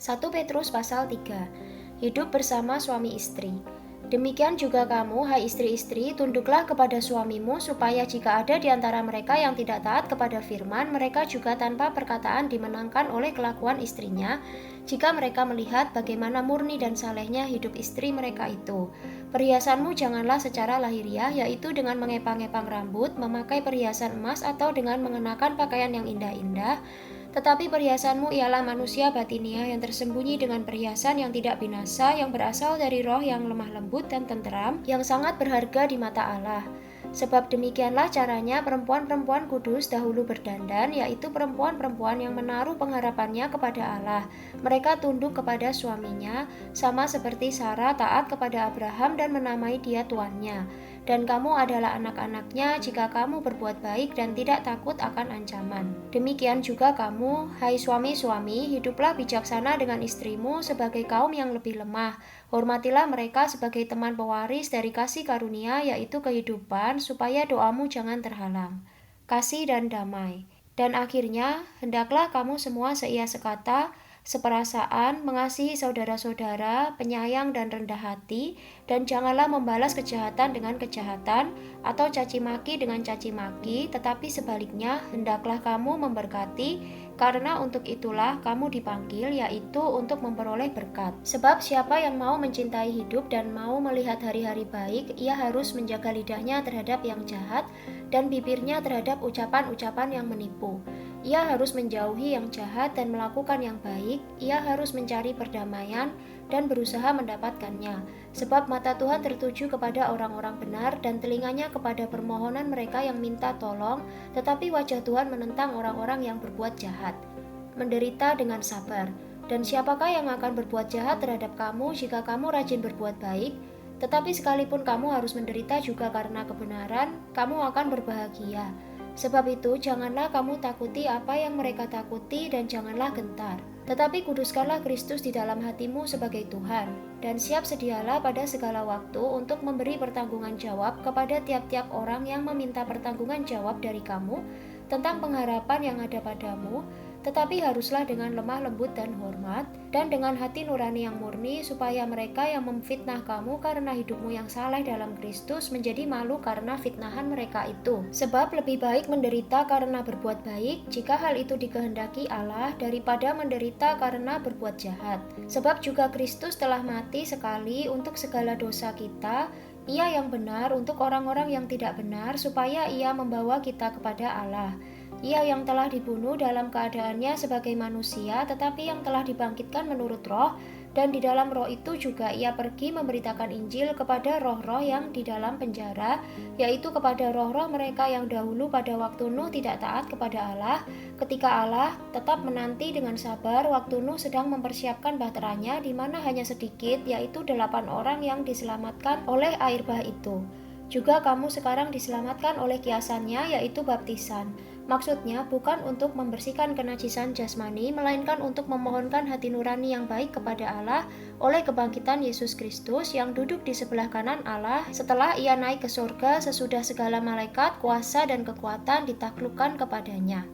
1 Petrus pasal 3. Hidup bersama suami istri. Demikian juga kamu, hai istri-istri, tunduklah kepada suamimu, supaya jika ada di antara mereka yang tidak taat kepada firman, mereka juga tanpa perkataan dimenangkan oleh kelakuan istrinya, jika mereka melihat bagaimana murni dan salehnya hidup istri mereka itu. Perhiasanmu janganlah secara lahiriah, yaitu dengan mengepang-epang rambut, memakai perhiasan emas, atau dengan mengenakan pakaian yang indah-indah, tetapi perhiasanmu ialah manusia batiniah yang tersembunyi dengan perhiasan yang tidak binasa, yang berasal dari roh yang lemah lembut dan tenteram, yang sangat berharga di mata Allah. Sebab demikianlah caranya perempuan-perempuan kudus dahulu berdandan, yaitu perempuan-perempuan yang menaruh pengharapannya kepada Allah. Mereka tunduk kepada suaminya, sama seperti Sarah taat kepada Abraham dan menamai dia tuannya. Dan kamu adalah anak-anaknya jika kamu berbuat baik dan tidak takut akan ancaman. Demikian juga kamu, hai suami-suami, hiduplah bijaksana dengan istrimu sebagai kaum yang lebih lemah. Hormatilah mereka sebagai teman pewaris dari kasih karunia, yaitu kehidupan, supaya doamu jangan terhalang. Kasih dan damai. Dan akhirnya, hendaklah kamu semua seia sekata, seperasaan, mengasihi saudara-saudara, penyayang dan rendah hati, dan janganlah membalas kejahatan dengan kejahatan, atau caci maki dengan caci maki, tetapi sebaliknya, hendaklah kamu memberkati, karena untuk itulah kamu dipanggil, yaitu untuk memperoleh berkat. Sebab siapa yang mau mencintai hidup dan mau melihat hari-hari baik, ia harus menjaga lidahnya terhadap yang jahat, dan bibirnya terhadap ucapan-ucapan yang menipu. Ia harus menjauhi yang jahat dan melakukan yang baik. Ia harus mencari perdamaian dan berusaha mendapatkannya. Sebab mata Tuhan tertuju kepada orang-orang benar dan telinganya kepada permohonan mereka yang minta tolong, tetapi wajah Tuhan menentang orang-orang yang berbuat jahat. Menderita dengan sabar. Dan siapakah yang akan berbuat jahat terhadap kamu jika kamu rajin berbuat baik? Tetapi sekalipun kamu harus menderita juga karena kebenaran, kamu akan berbahagia. Sebab itu, janganlah kamu takuti apa yang mereka takuti dan janganlah gentar. Tetapi kuduskanlah Kristus di dalam hatimu sebagai Tuhan, dan siap sedialah pada segala waktu untuk memberi pertanggungan jawab kepada tiap-tiap orang yang meminta pertanggungan jawab dari kamu tentang pengharapan yang ada padamu, tetapi haruslah dengan lemah lembut dan hormat, dan dengan hati nurani yang murni, supaya mereka yang memfitnah kamu karena hidupmu yang saleh dalam Kristus menjadi malu karena fitnahan mereka itu. Sebab lebih baik menderita karena berbuat baik, jika hal itu dikehendaki Allah, daripada menderita karena berbuat jahat. Sebab juga Kristus telah mati sekali untuk segala dosa kita, Ia yang benar untuk orang-orang yang tidak benar, supaya Ia membawa kita kepada Allah. Ia yang telah dibunuh dalam keadaannya sebagai manusia, tetapi yang telah dibangkitkan menurut roh, dan di dalam roh itu juga ia pergi memberitakan Injil kepada roh-roh yang di dalam penjara, yaitu kepada roh-roh mereka yang dahulu pada waktu Nuh tidak taat kepada Allah, ketika Allah tetap menanti dengan sabar waktu Nuh sedang mempersiapkan bahteranya, di mana hanya sedikit, yaitu 8 orang yang diselamatkan oleh air bah itu. Juga kamu sekarang diselamatkan oleh kiasannya, yaitu baptisan. Maksudnya bukan untuk membersihkan kenajisan jasmani, melainkan untuk memohonkan hati nurani yang baik kepada Allah oleh kebangkitan Yesus Kristus yang duduk di sebelah kanan Allah setelah Ia naik ke surga sesudah segala malaikat, kuasa dan kekuatan ditaklukkan kepadanya.